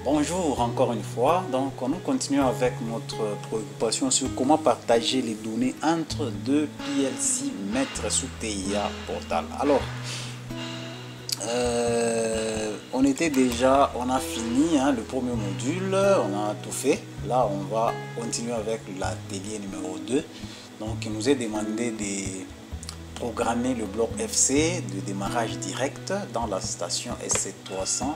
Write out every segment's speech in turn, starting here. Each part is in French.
Bonjour encore une fois. Donc nous continuons avec notre préoccupation sur comment partager les données entre deux PLC maîtres sous TIA Portal. Alors, on a fini le premier module, on a tout fait. Là, on va continuer avec l'atelier numéro 2. Donc, il nous est demandé de programmer le bloc FC de démarrage direct dans la station S7300.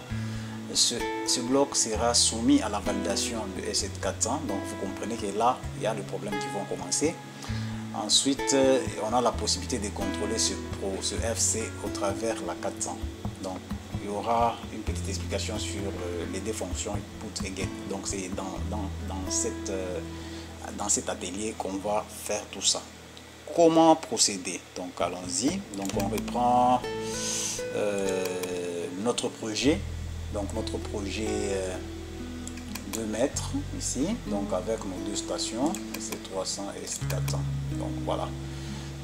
Ce bloc sera soumis à la validation de S7400. Donc, vous comprenez que là, il y a des problèmes qui vont commencer. Ensuite, on a la possibilité de contrôler ce FC au travers la 400. Donc, il y aura une petite explication sur les deux fonctions put et get. Donc, c'est dans cet atelier qu'on va faire tout ça. Comment procéder? Donc, allons-y. Donc, on reprend notre projet. Donc, notre projet 2 mètres ici, donc avec nos deux stations S300 et S400. Donc voilà,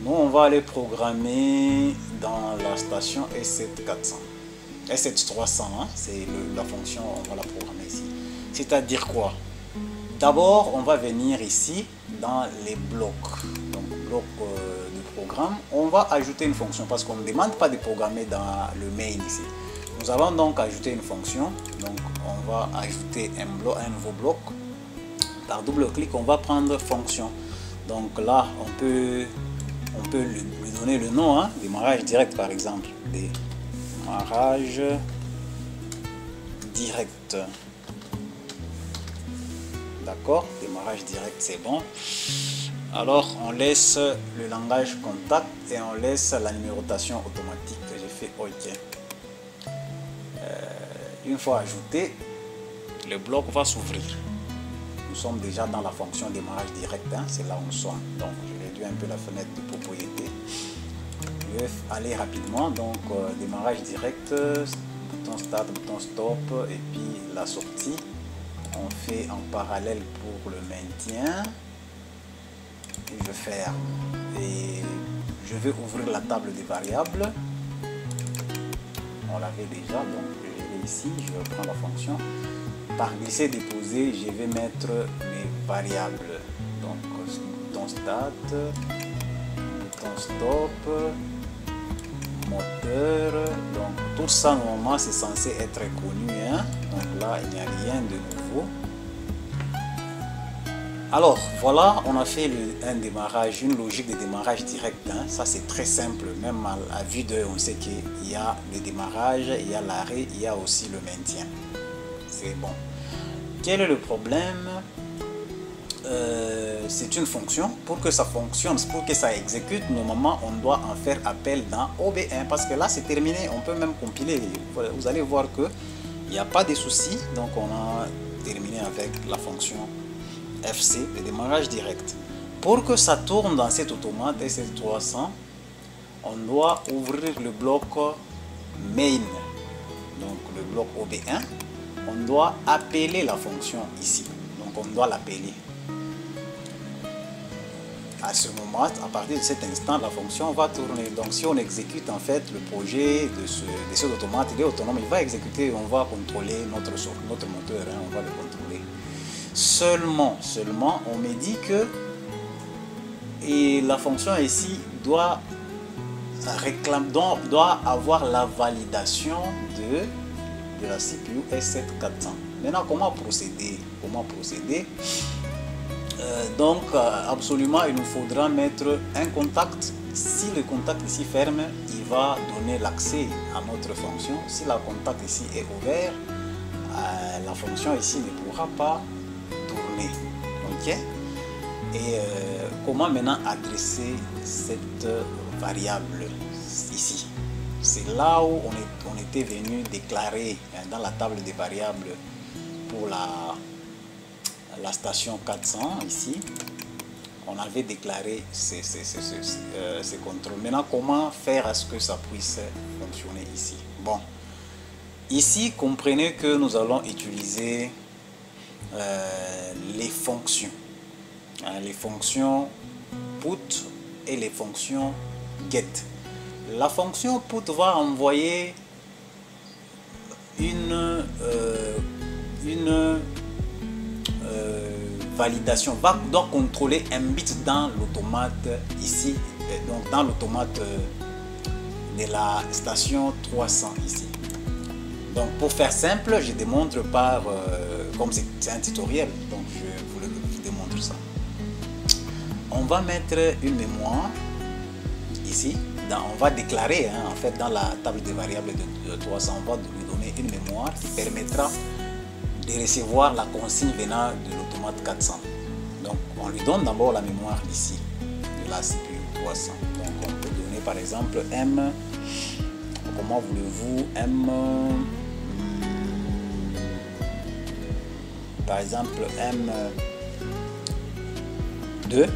nous on va aller programmer dans la station S7400, S7300, c'est la fonction, on va la programmer ici. C'est-à-dire quoi? D'abord on va venir ici dans les blocs, donc bloc de programme, on va ajouter une fonction parce qu'on ne demande pas de programmer dans le main ici. Nous allons donc ajouter une fonction, donc on va ajouter un nouveau bloc. Par double clic, on va prendre fonction. Donc là, on peut lui donner le nom, démarrage direct par exemple. Démarrage direct. D'accord, démarrage direct, c'est bon. Alors, on laisse le langage contact et on laisse la numérotation automatique. J'ai fait OK. Une fois ajouté, le bloc va s'ouvrir. Nous sommes déjà dans la fonction démarrage direct, c'est là où nous sommes. Donc je réduis un peu la fenêtre de propriété. Je vais aller rapidement. Donc démarrage direct, bouton start, bouton stop et puis la sortie. On fait en parallèle pour le maintien. Et je ferme. Et je vais ouvrir la table des variables. On l'avait déjà, donc je vais ici, je vais prendre la fonction. Par glisser déposer, je vais mettre mes variables. Donc bouton start, bouton stop, moteur. Donc tout ça normalement c'est censé être connu. Donc là il n'y a rien de nouveau. Alors voilà, on a fait un démarrage, une logique de démarrage direct. Ça c'est très simple, même à vue d'œil on sait qu'il y a le démarrage, il y a l'arrêt, il y a aussi le maintien. C'est bon. Quel est le problème? C'est une fonction. Pour que ça fonctionne, pour que ça exécute, normalement on doit en faire appel dans OB1 parce que là c'est terminé, on peut même compiler. Vous allez voir que il n'y a pas de soucis. Donc on a terminé avec la fonction FC, le démarrage direct. Pour que ça tourne dans cet automate S300, on doit ouvrir le bloc main, donc le bloc OB1. On doit appeler la fonction ici, donc on doit l'appeler. À ce moment, à partir de cet instant, la fonction va tourner. Donc si on exécute en fait le projet de cet automate, il est autonome, il va exécuter, on va contrôler notre moteur, on va le contrôler. Seulement, on me dit que la fonction ici doit avoir la validation de la CPU S7400. Maintenant, comment procéder? Donc, absolument, il nous faudra mettre un contact. Si le contact ici ferme, il va donner l'accès à notre fonction. Si le contact ici est ouvert, la fonction ici ne pourra pas tourner. Ok? Et comment maintenant adresser cette variable ici? C'est là où on était venu déclarer dans la table des variables pour la station 400 ici. On avait déclaré ces contrôles. Maintenant, comment faire à ce que ça puisse fonctionner ici? Bon, ici, comprenez que nous allons utiliser les fonctions. Les fonctions put et les fonctions get. La fonction put va envoyer une une validation, doit contrôler un bit dans l'automate ici, donc dans l'automate de la station 300 ici. Donc pour faire simple, je démontre par, comme c'est un tutoriel, donc je vous démontre ça. On va mettre une mémoire ici, on va déclarer en fait dans la table des variables de 300, on va lui donner une mémoire qui permettra de recevoir la consigne venant de l'automate 400. Donc on lui donne d'abord la mémoire ici, de la CPU 300. Donc on peut donner par exemple M, comment voulez-vous, M, par exemple M 2.0.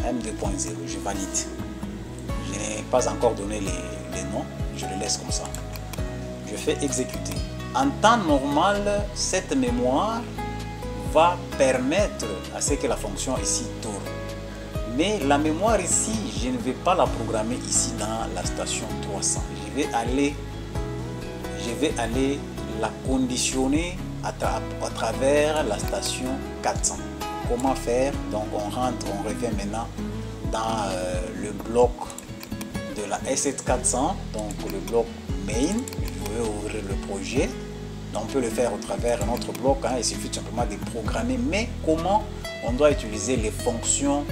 M2.0, je valide. Je n'ai pas encore donné les noms, je le laisse comme ça. Je fais exécuter. En temps normal, cette mémoire va permettre à ce que la fonction ici tourne. Mais la mémoire ici, je ne vais pas la programmer ici dans la station 300. Je vais aller la conditionner à travers la station 400. Comment faire? Donc on revient maintenant dans le bloc de la S7-400, donc le bloc main. Je vais ouvrir le projet. Donc, on peut le faire au travers un autre bloc, il suffit tout simplement de programmer. Mais comment on doit utiliser les fonctions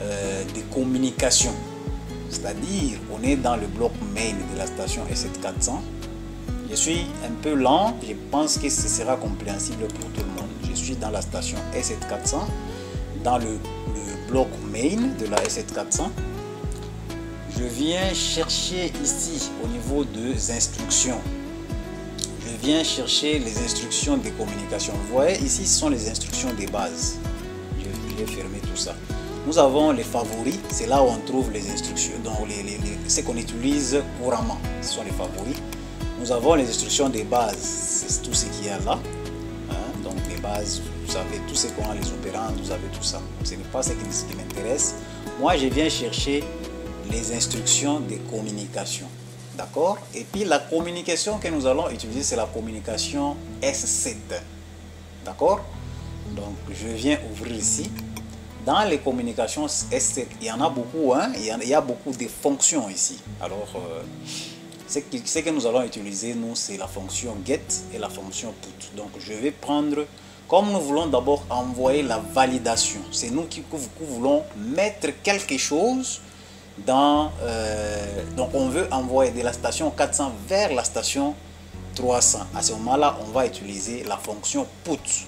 de communication? C'est-à-dire, on est dans le bloc main de la station S7-400. Je suis un peu lent, je pense que ce sera compréhensible pour tout le monde. Je suis dans la station S7-400, dans le bloc main de la S7-400. Je viens chercher ici au niveau des instructions. Je viens chercher les instructions de communication. Vous voyez ici, ce sont les instructions de base. Je vais fermer tout ça. Nous avons les favoris, c'est là où on trouve les instructions, donc ce qu'on utilise couramment, ce sont les favoris. Nous avons les instructions de base, c'est tout ce qu'il y a là. Donc les bases, vous savez tout ce qu'on a, les opérandes, vous avez tout ça. Ce n'est pas ce qui m'intéresse. Moi, je viens chercher les instructions de communication. D'accord? Et puis la communication que nous allons utiliser, c'est la communication S7. D'accord? Donc je viens ouvrir ici. Dans les communications S7, il y en a beaucoup, il y a beaucoup de fonctions ici. Alors, ce que nous allons utiliser, nous, c'est la fonction get et la fonction put. Donc je vais prendre, comme nous voulons d'abord envoyer la validation, c'est nous qui voulons mettre quelque chose dans, donc on veut envoyer de la station 400 vers la station 300. À ce moment-là, on va utiliser la fonction put.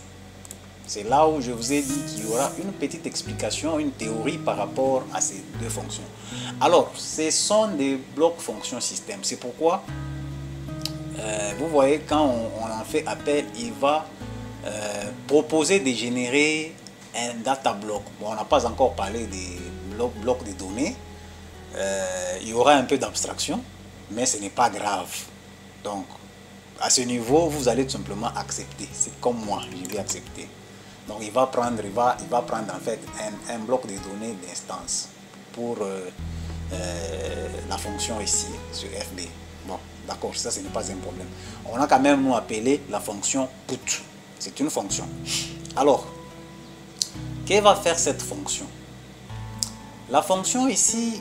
C'est là où je vous ai dit qu'il y aura une petite explication, une théorie par rapport à ces deux fonctions. Alors, ce sont des blocs fonctions système. C'est pourquoi, vous voyez, quand on en fait appel, il va proposer de générer un data block. Bon, on n'a pas encore parlé des blocs de données. Il y aura un peu d'abstraction, mais ce n'est pas grave. Donc, à ce niveau, vous allez tout simplement accepter. C'est comme moi, je vais accepter. Donc, il va prendre en fait un bloc de données d'instance pour la fonction ici sur FB. Bon, d'accord, ça ce n'est pas un problème. On a quand même nous appelé la fonction put. C'est une fonction. Alors, que va faire cette fonction? La fonction ici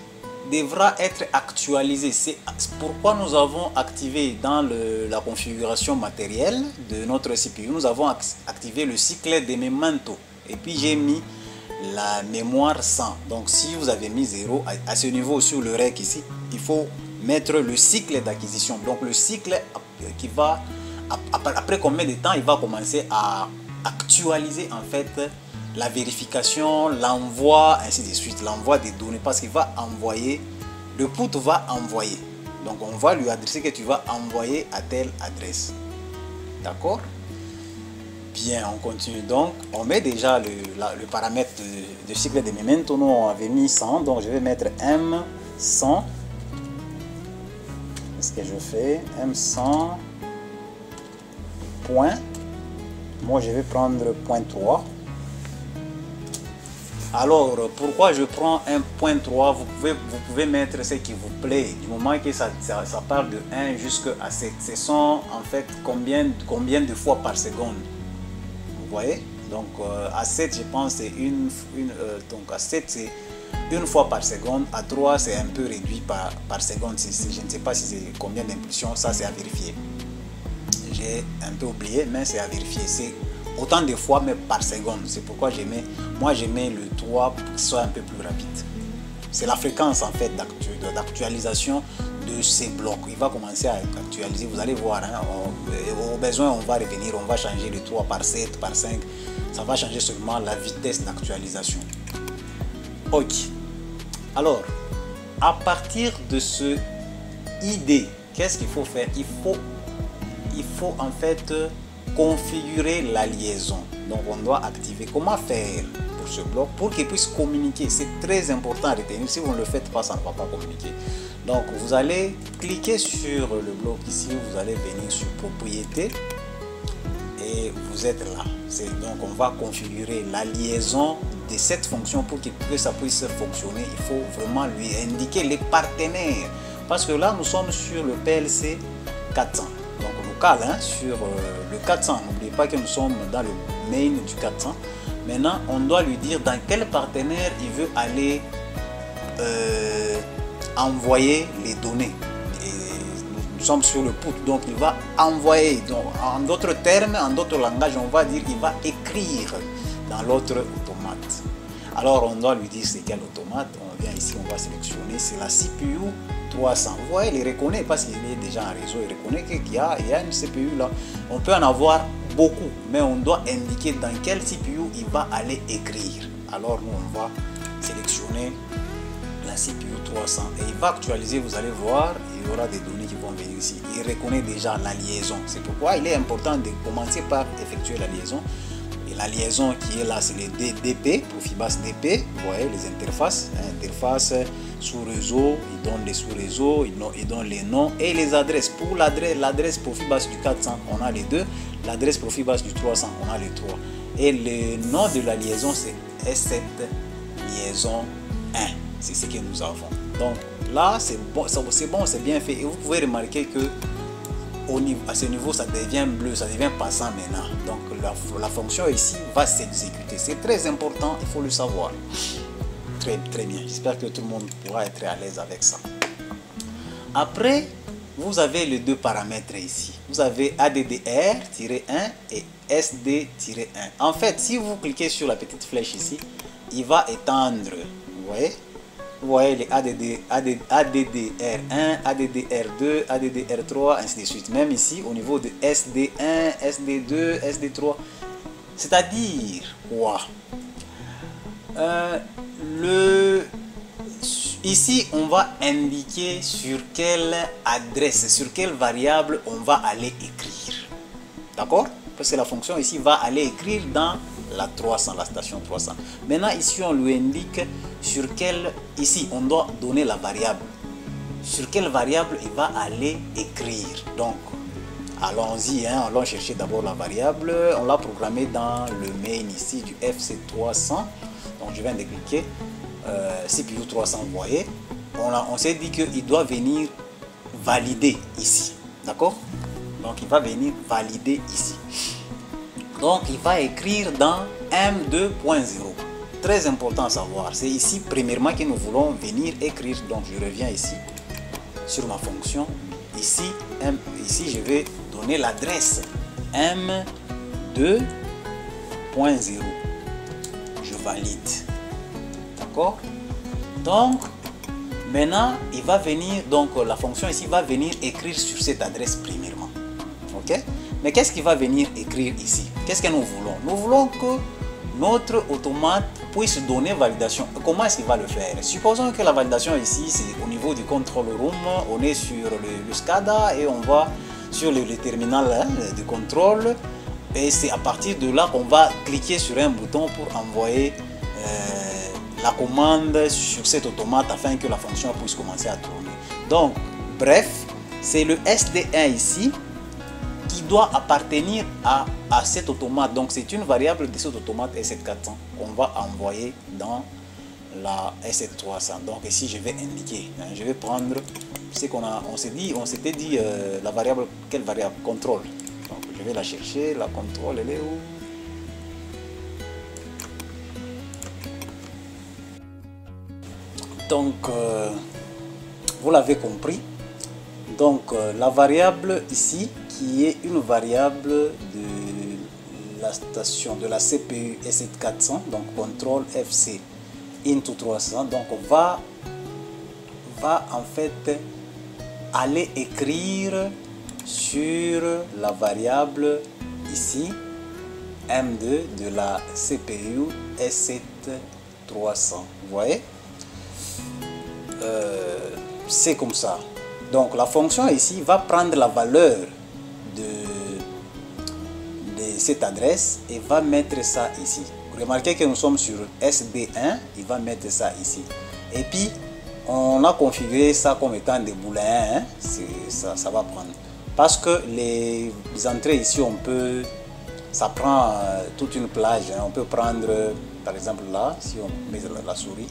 devra être actualisée. C'est pourquoi nous avons activé dans la configuration matérielle de notre CPU, nous avons activé le cycle de memento. Et puis j'ai mis la mémoire 100. Donc si vous avez mis 0, à ce niveau sur le rec ici, il faut mettre le cycle d'acquisition. Donc le cycle qui va, après combien de temps il va commencer à actualiser en fait la vérification, l'envoi, ainsi de suite, l'envoi des données, parce qu'il va envoyer, le put va envoyer. Donc on va lui adresser que tu vas envoyer à telle adresse. D'accord? Bien, on continue donc. On met déjà le paramètre de cycle de memento. Nous on avait mis 100, donc je vais mettre M100. Qu'est-ce que je fais? M100 point. Moi je vais prendre point 3. Alors, pourquoi je prends 1.3? Vous pouvez mettre ce qui vous plaît, du moment que ça part de 1 jusqu'à 7. Ce sont en fait combien de fois par seconde? Vous voyez? Donc, à 7, je pense, c'est donc à 7, c'est une fois par seconde. À 3, c'est un peu réduit par seconde. Je ne sais pas si c'est combien d'impulsions, ça c'est à vérifier. J'ai un peu oublié, mais c'est à vérifier. C'est autant de fois, mais par seconde. C'est pourquoi je mets le 3 pour qu'il soit un peu plus rapide. C'est la fréquence en fait d'actualisation de ces blocs. Il va commencer à actualiser, vous allez voir. Hein, au besoin, on va revenir, on va changer le 3 par 7, par 5. Ça va changer seulement la vitesse d'actualisation. Ok. Alors, à partir de ce ID, qu'est-ce qu'il faut faire? Il faut en fait configurer la liaison. Donc on doit activer. Comment faire pour ce bloc pour qu'il puisse communiquer? C'est très important à retenir. Si vous ne le faites pas, ça ne va pas communiquer. Donc vous allez cliquer sur le bloc ici, vous allez venir sur propriété et vous êtes là. Donc on va configurer la liaison de cette fonction pour que ça puisse fonctionner. Il faut vraiment lui indiquer les partenaires, parce que là nous sommes sur le PLC 400, donc local, hein, sur le 400. N'oubliez pas que nous sommes dans le main du 400. Maintenant on doit lui dire dans quel partenaire il veut aller envoyer les données. Nous sommes sur le put, donc il va envoyer. Donc, en d'autres termes, en d'autres langages, on va dire qu'il va écrire dans l'autre automate. Alors on doit lui dire c'est quel automate. On vient ici, on va sélectionner, c'est la CPU 300. Vous voyez, il reconnaît parce qu'il est déjà en réseau, il reconnaît qu'il y a une CPU là. On peut en avoir beaucoup, mais on doit indiquer dans quel CPU il va aller écrire. Alors nous on va sélectionner la CPU 300 et il va actualiser. Vous allez voir, il y aura des données qui vont venir ici. Il reconnaît déjà la liaison. C'est pourquoi il est important de commencer par effectuer la liaison. Et la liaison qui est là, c'est les DP, Profibus DP. Vous voyez les interfaces, interface sous-réseau, il donne les sous-réseaux, il donne les noms et les adresses. Pour l'adresse Profibus du 400, on a les deux. L'adresse Profibus du 300, on a les trois. Et le nom de la liaison, c'est S7 liaison 1. C'est ce que nous avons. Donc là, c'est bon, c'est bien fait. Et vous pouvez remarquer que à ce niveau, ça devient bleu, ça devient passant maintenant. Donc la fonction ici va s'exécuter. C'est très important, il faut le savoir. Très, très bien. J'espère que tout le monde pourra être à l'aise avec ça. Après, vous avez les deux paramètres ici. Vous avez ADDR-1 et SD-1. En fait, si vous cliquez sur la petite flèche ici, il va étendre. Vous voyez? Vous voyez les ADDR1, ADDR2, ADDR3, ainsi de suite. Même ici, au niveau de SD1, SD2, SD3. C'est-à-dire quoi? Ici, on va indiquer sur quelle adresse, sur quelle variable on va aller écrire. D'accord? Parce que la fonction ici va aller écrire dans la 300, la station 300. Maintenant, ici, on lui indique sur quelle, ici, on doit donner la variable. Sur quelle variable il va aller écrire. Donc, allons-y, hein, allons chercher d'abord la variable. On l'a programmée dans le main ici du FC300. Donc, je viens de cliquer. CPU 300, vous voyez. On s'est dit qu'il doit venir valider ici. D'accord? Donc, il va venir valider ici. Donc, il va écrire dans M2.0. Très important à savoir. C'est ici, premièrement, que nous voulons venir écrire. Donc, je reviens ici sur ma fonction. Ici, je vais donner l'adresse M2.0. Je valide. D'accord? Donc, maintenant, il va venir, donc la fonction ici va venir écrire sur cette adresse premièrement. Ok? Mais qu'est-ce qu'il va venir écrire ici? Qu'est-ce que nous voulons? Nous voulons que notre automate puisse donner validation. Comment est-ce qu'il va le faire? Supposons que la validation ici, c'est au niveau du control room. On est sur le SCADA et on va sur le terminal de contrôle. Et c'est à partir de là qu'on va cliquer sur un bouton pour envoyer la commande sur cet automate afin que la fonction puisse commencer à tourner. Donc, bref, c'est le SD1 ici qui doit appartenir à cet automate. Donc c'est une variable de cet automate S7400 qu'on va envoyer dans la S7300. Donc ici je vais indiquer, je vais prendre ce qu'on a, on s'était dit la variable, quelle variable? Contrôle. Donc je vais la chercher, la contrôle, elle est où? Donc vous l'avez compris. Donc la variable ici qui est une variable de la station de la CPU S7400, donc contrôle FC into 300, donc va en fait aller écrire sur la variable ici M2 de la CPU S7300. Vous voyez, c'est comme ça. Donc la fonction ici va prendre la valeur de cette adresse et va mettre ça ici. Remarquez que nous sommes sur SD1, il va mettre ça ici. Et puis on a configuré ça comme étant des boulins, hein? Ça va prendre. Parce que les entrées ici, on peut, ça prend toute une plage, hein? On peut prendre, par exemple là, si on met la souris,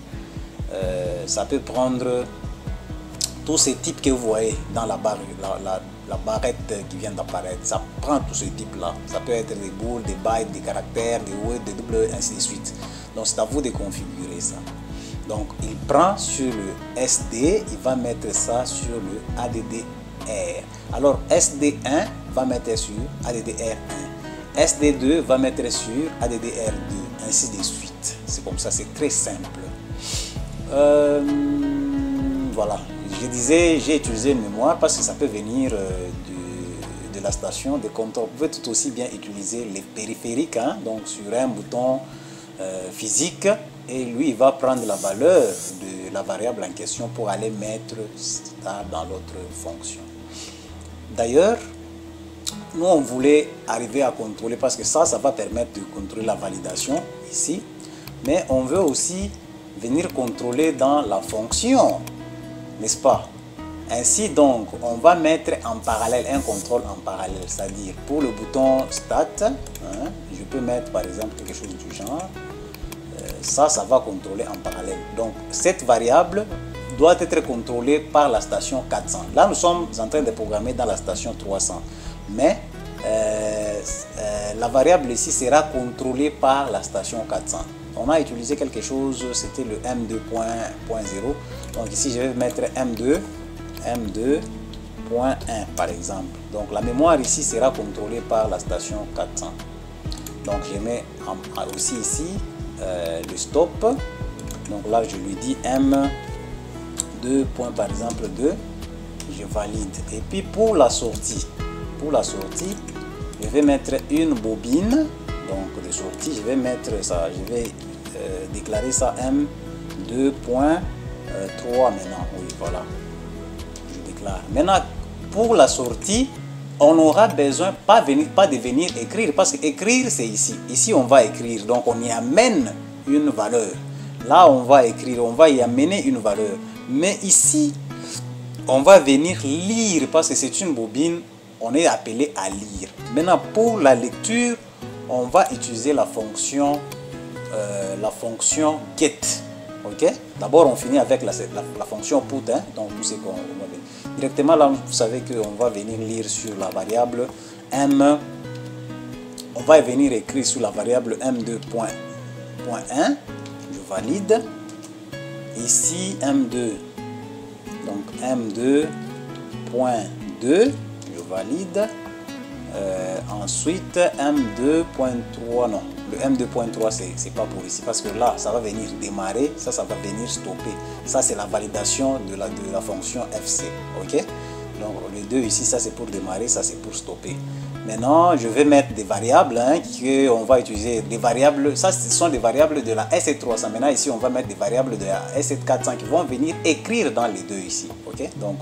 ça peut prendre tous ces types que vous voyez dans la barre, la barrette qui vient d'apparaître. Ça prend tous ces types là. Ça peut être des boules, des bytes, des caractères, des words, des doubles, ainsi de suite. Donc c'est à vous de configurer ça. Donc il prend sur le SD, il va mettre ça sur le ADDR. Alors SD1 va mettre sur ADDR1. SD2 va mettre sur ADDR2, ainsi de suite. C'est comme ça, c'est très simple. Voilà. Je disais, j'ai utilisé une mémoire parce que ça peut venir de la station de contrôle. Vous pouvez tout aussi bien utiliser les périphériques, hein, donc sur un bouton physique, et lui il va prendre la valeur de la variable en question pour aller mettre ça dans l'autre fonction. D'ailleurs, nous on voulait arriver à contrôler, parce que ça va permettre de contrôler la validation ici, mais on veut aussi venir contrôler dans la fonction, n'est-ce pas? Ainsi donc, on va mettre en parallèle un contrôle en parallèle, c'est-à-dire pour le bouton Start, hein, je peux mettre par exemple quelque chose du genre, ça va contrôler en parallèle. Donc cette variable doit être contrôlée par la station 400. Là, nous sommes en train de programmer dans la station 300, mais la variable ici sera contrôlée par la station 400. On a utilisé quelque chose, c'était le M2.0. Donc ici, je vais mettre M2.1 par exemple. Donc la mémoire ici sera contrôlée par la station 400. Donc je mets aussi ici le stop. Donc là, je lui dis M2. Par exemple 2. Je valide. Et puis pour la sortie, je vais mettre une bobine. Donc de sortie, je vais mettre ça, je vais déclarer ça M2.3 maintenant. Oui, voilà. Je déclare. Maintenant, pour la sortie, on aura besoin pas de venir écrire, parce que écrire c'est ici. Ici on va écrire, donc on y amène une valeur. Là on va écrire, on va y amener une valeur. Mais ici, on va venir lire, parce que c'est une bobine, on est appelé à lire. Maintenant pour la lecture, on va utiliser la fonction get. Ok, d'abord on finit avec la fonction put, hein, donc tout ce qu'on va venir directement là. Vous savez qu'on va venir lire sur la variable m, on va venir écrire sur la variable m2.1. Je valide ici m2, donc m2.2, je valide. Ensuite M2.3, non, le M2.3 c'est pas pour ici, parce que là ça va venir démarrer, ça va venir stopper. Ça c'est la validation de la fonction FC. Ok, donc les deux ici, ça c'est pour démarrer, ça c'est pour stopper. Maintenant je vais mettre des variables, hein, qu'on va utiliser, des variables, ça ce sont des variables de la S7300. Maintenant ici on va mettre des variables de la S7400 qui vont venir écrire dans les deux ici. Ok, donc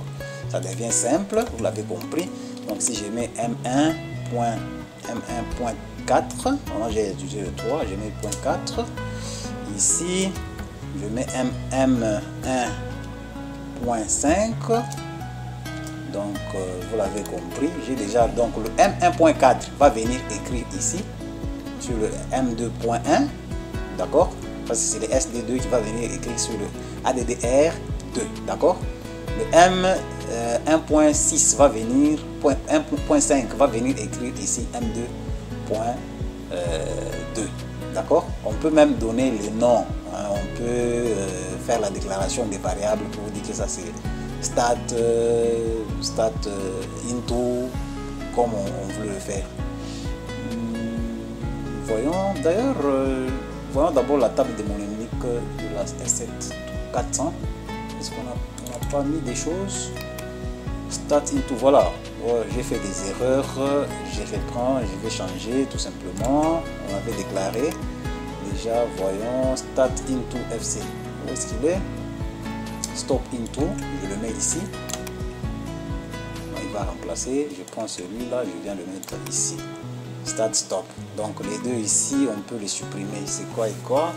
ça devient simple, vous l'avez compris. Donc si je mets M1.4, moi j'ai utilisé le 3, je mets 0.4. Ici, je mets M1.5. Donc vous l'avez compris, j'ai déjà donc le M1.4 va venir écrire ici sur le M2.1, d'accord? Parce que c'est le SD2 qui va venir écrire sur le ADDR2, d'accord? Le M1.6 va venir, 1.5 va venir écrire ici M2.2, d'accord? On peut même donner les noms, hein, on peut faire la déclaration des variables pour vous dire que ça c'est stat into, comme on veut le faire. Voyons d'ailleurs, voyons d'abord la table démoniaque de la S7 400. Est-ce qu'on n'a pas mis des choses? Stat into, voilà. Ouais, j'ai fait des erreurs, je reprends, je vais changer tout simplement. On avait déclaré déjà, voyons, stat into FC. Où est-ce qu'il est? Stop into, je le mets ici. Il va remplacer, je prends celui-là, je viens le mettre ici. Start stop. Donc les deux ici, on peut les supprimer. C'est quoi et quoi?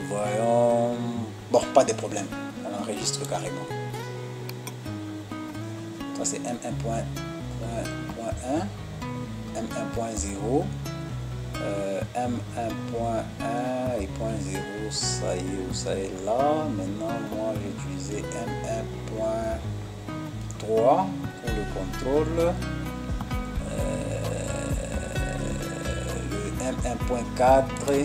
Voyons. Bon, pas de problème. On enregistre carrément. Ça c'est M1.1, M1.0. M1.1 et .0, ça y est, ça est là. Maintenant, moi, j'ai utilisé M1.3 pour le contrôle. Le M1.4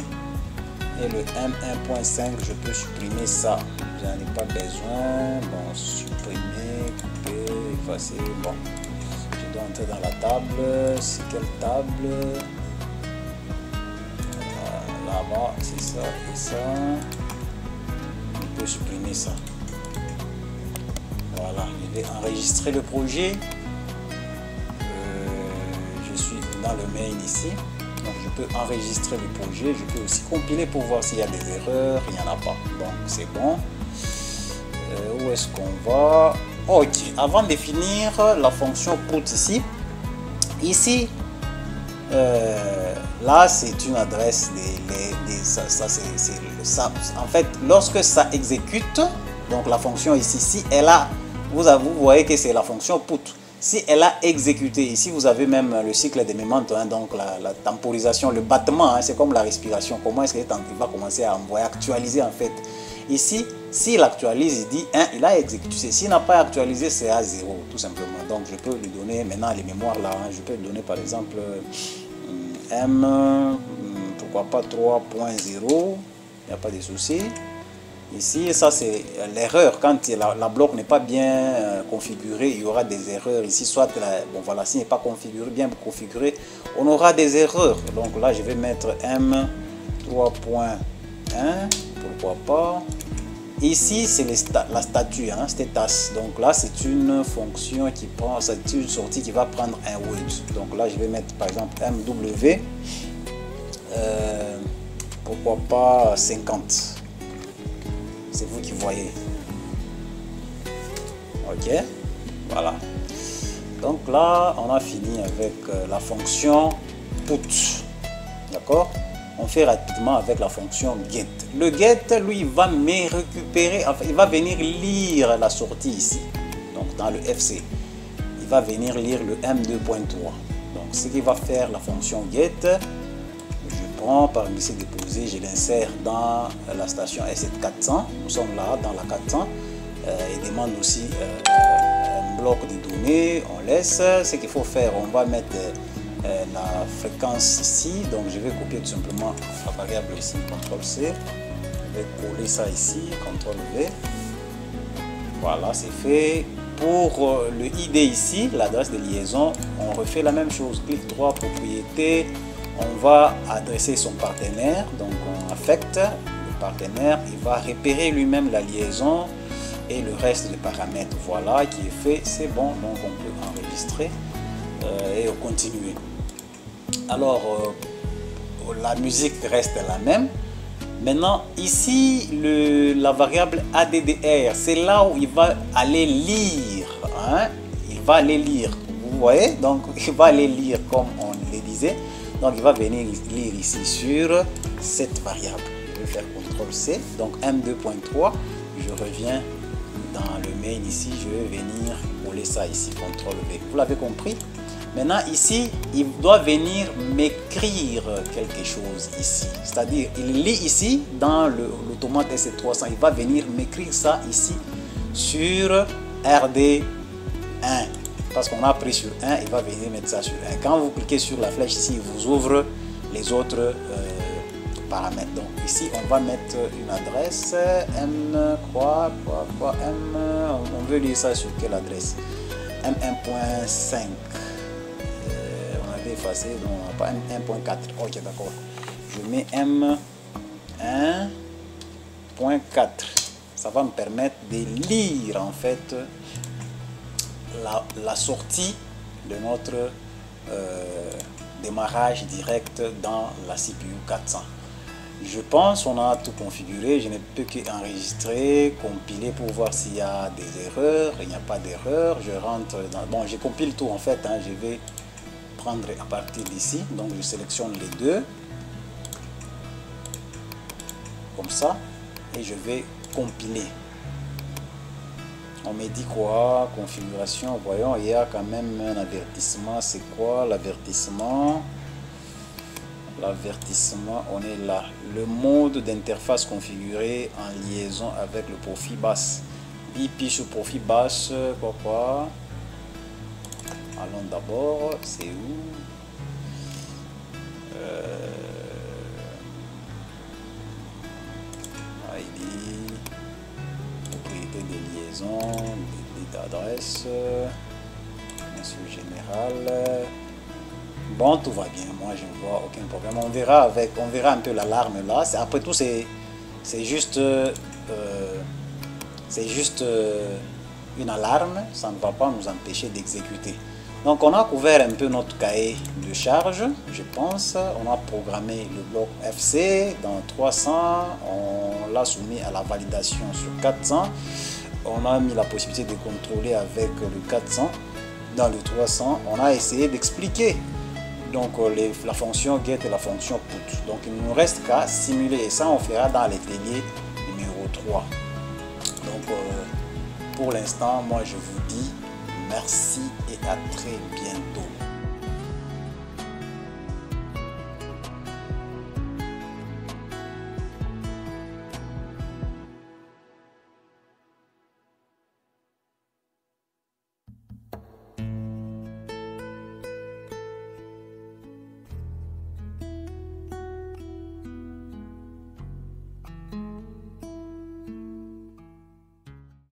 et le M1.5, je peux supprimer ça. J'en ai pas besoin. Bon, supprimer, couper, effacer. Bon, je dois entrer dans la table. C'est quelle table? Là-bas, c'est ça et ça. On peut supprimer ça. Voilà, je vais enregistrer le projet. Je suis dans le main ici. Donc je peux enregistrer le projet. Je peux aussi compiler pour voir s'il y a des erreurs. Il n'y en a pas. Donc c'est bon. Où est-ce qu'on va? Ok, avant de finir la fonction put ici. Ici. Là c'est une adresse ça, en fait lorsque ça exécute, donc la fonction ici, si elle a, vous voyez que c'est la fonction put, si elle a exécuté, ici vous avez même le cycle des memento, hein, donc la temporisation, le battement, hein, c'est comme la respiration, comment est-ce qu'il va commencer à envoyer, actualiser en fait. Ici, s'il actualise, il dit 1, il a exécuté. S'il n'a pas actualisé, c'est à 0, tout simplement. Donc, je peux lui donner maintenant les mémoires là. Hein. Je peux lui donner par exemple M, pourquoi pas 3.0. Il n'y a pas de souci. Ici, ça c'est l'erreur. Quand la bloc n'est pas bien configurée, il y aura des erreurs. Ici, soit, bon voilà, s'il n'est pas configuré, bien configuré, on aura des erreurs. Donc là, je vais mettre M 3.1. Pourquoi pas. Ici c'est la statue, hein, status. Donc là c'est une fonction qui prend, c'est une sortie qui va prendre un wait. Donc là je vais mettre par exemple MW, pourquoi pas 50. C'est vous qui voyez. Ok, voilà. Donc là on a fini avec la fonction put. D'accord. On fait rapidement avec la fonction get. Le get, lui, va me récupérer, enfin, il va venir lire la sortie ici. Donc dans le FC, il va venir lire le M2.3. Donc ce qu'il va faire la fonction get, je prends par glisser déposer, je l'insère dans la station S7 400. Nous sommes là dans la 400. Il demande aussi un bloc de données. On laisse. Ce qu'il faut faire, on va mettre la fréquence ici, donc je vais copier tout simplement la variable ici, CTRL C, je vais coller ça ici, CTRL V, voilà c'est fait. Pour le ID ici, l'adresse de liaison, on refait la même chose, clic droit, propriété, on va adresser son partenaire, donc on affecte le partenaire, il va repérer lui-même la liaison et le reste des paramètres, voilà qui est fait, c'est bon, donc on peut enregistrer et continuer. Alors la musique reste la même. Maintenant ici la variable ADDR, c'est là où il va aller lire, hein? Il va aller lire, vous voyez, donc il va aller lire comme on le disait, donc il va venir lire ici sur cette variable. Je vais faire CTRL C, donc M2.3, je reviens dans le mail ici, je vais venir coller ça ici, CTRL V. Vous l'avez compris? Maintenant ici, il doit venir m'écrire quelque chose ici. C'est-à-dire, il lit ici dans l'automate SC300, il va venir m'écrire ça ici sur RD1. Parce qu'on a pris sur 1, il va venir mettre ça sur 1. Quand vous cliquez sur la flèche ici, il vous ouvre les autres paramètres. Donc ici, on va mettre une adresse M, M, on veut lire ça sur quelle adresse? M1.5. On avait effacé, non, pas M1.4. Ok, d'accord. Je mets M1.4. Ça va me permettre de lire en fait la sortie de notre démarrage direct dans la CPU 400. Je pense qu'on a tout configuré. Je ne peux qu'enregistrer, compiler pour voir s'il y a des erreurs. Il n'y a pas d'erreur. Je rentre dans... Bon, je compile tout en fait. Hein. Je vais prendre à partir d'ici. Donc, je sélectionne les deux. Comme ça. Et je vais compiler. On me dit quoi? Configuration. Voyons, il y a quand même un avertissement. C'est quoi l'avertissement? L'avertissement, on est là. Le mode d'interface configuré en liaison avec le profil basse. IP sur profil basse, quoi. Allons d'abord, c'est où? ID, propriété des liaisons, d'adresse, bien sûr général. Bon, tout va bien, moi je ne vois aucun problème. On verra un peu l'alarme là. Après tout, c'est juste une alarme. Ça ne va pas nous empêcher d'exécuter. Donc on a couvert un peu notre cahier de charge, je pense. On a programmé le bloc FC dans 300. On l'a soumis à la validation sur 400. On a mis la possibilité de contrôler avec le 400 dans le 300. On a essayé d'expliquer donc la fonction get et la fonction put. Donc il ne nous reste qu'à simuler et ça on fera dans l'atelier numéro 3. Donc pour l'instant moi je vous dis merci et à très bientôt.